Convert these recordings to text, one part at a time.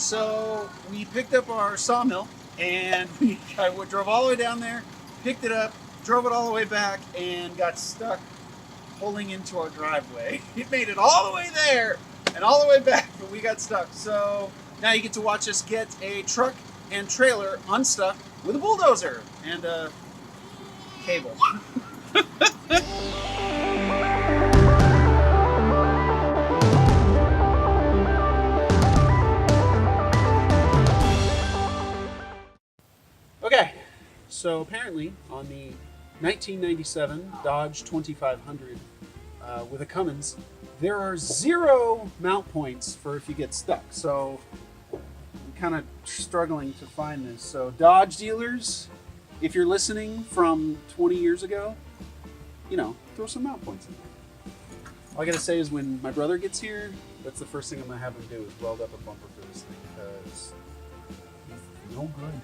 So we picked up our sawmill and I drove all the way down there, picked it up, drove it all the way back, and got stuck pulling into our driveway. It made it all the way there and all the way back, but we got stuck. So now you get to watch us get a truck and trailer unstuck with a bulldozer and a cable. Okay, so apparently on the 1997 Dodge 2500 with a Cummins, there are 0 mount points for if you get stuck. So I'm kind of struggling to find this. So Dodge dealers, if you're listening from 20 years ago, you know, throw some mount points in there. All I gotta say is when my brother gets here, that's the first thing I'm gonna have him do is weld up a bumper for this thing because it's no good.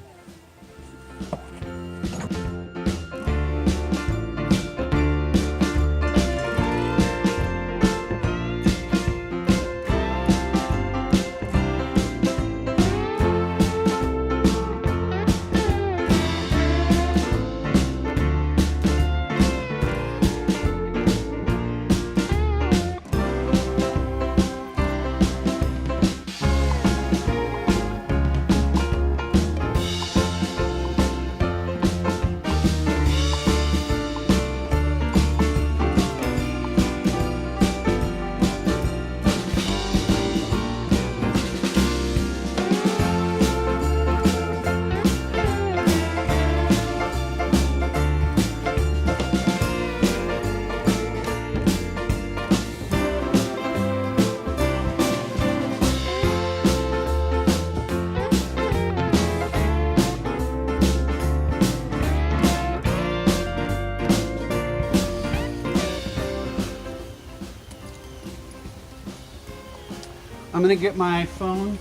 I'm gonna get my phone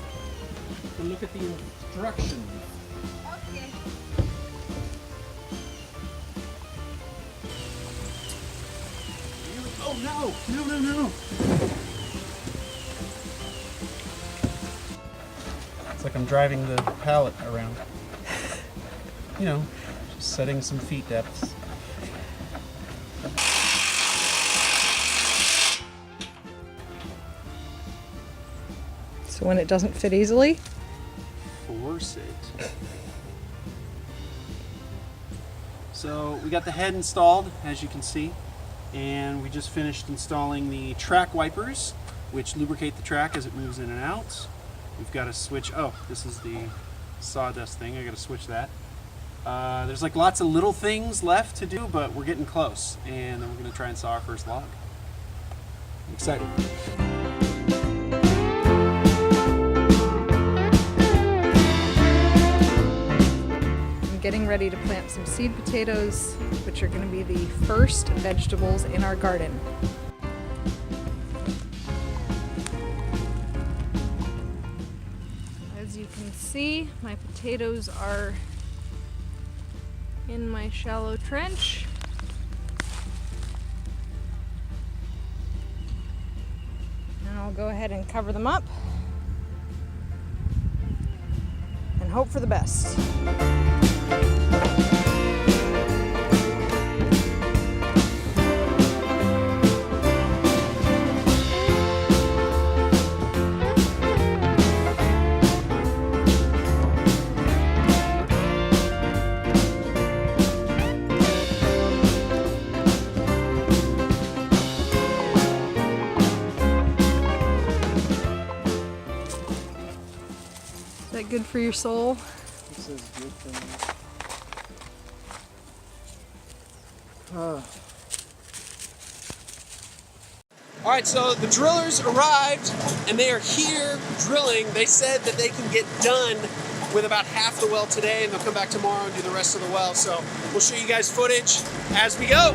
and look at the instructions. Okay. Oh no! No, no, no! It's like I'm driving the pallet around. You know, just setting some feet depths. So when it doesn't fit easily? Force it. So we got the head installed, as you can see, and we just finished installing the track wipers, which lubricate the track as it moves in and out. We've got to switch, oh, this is the sawdust thing, I got to switch that. There's like lots of little things left to do, but we're getting close, and then we're going to try and saw our first log. I'm excited. Getting ready to plant some seed potatoes, which are going to be the first vegetables in our garden. As you can see, my potatoes are in my shallow trench. And I'll go ahead and cover them up and hope for the best. Is that good for your soul? This is good for me. All right, so the drillers arrived and they are here drilling. They said that they can get done with about half the well today and they'll come back tomorrow and do the rest of the well. So we'll show you guys footage as we go.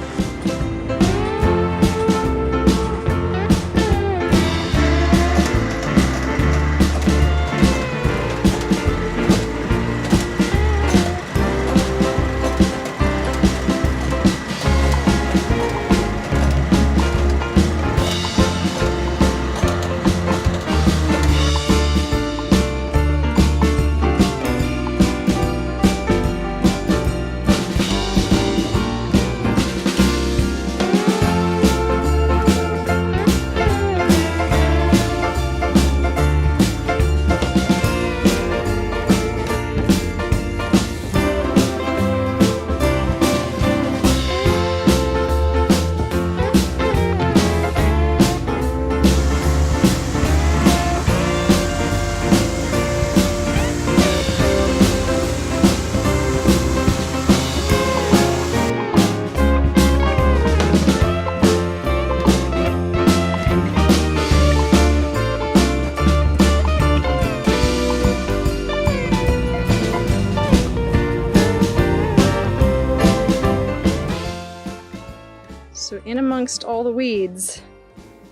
in amongst all the weeds,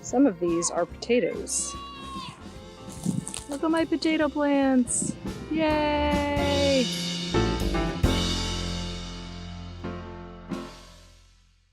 some of these are potatoes. Look at my potato plants! Yay!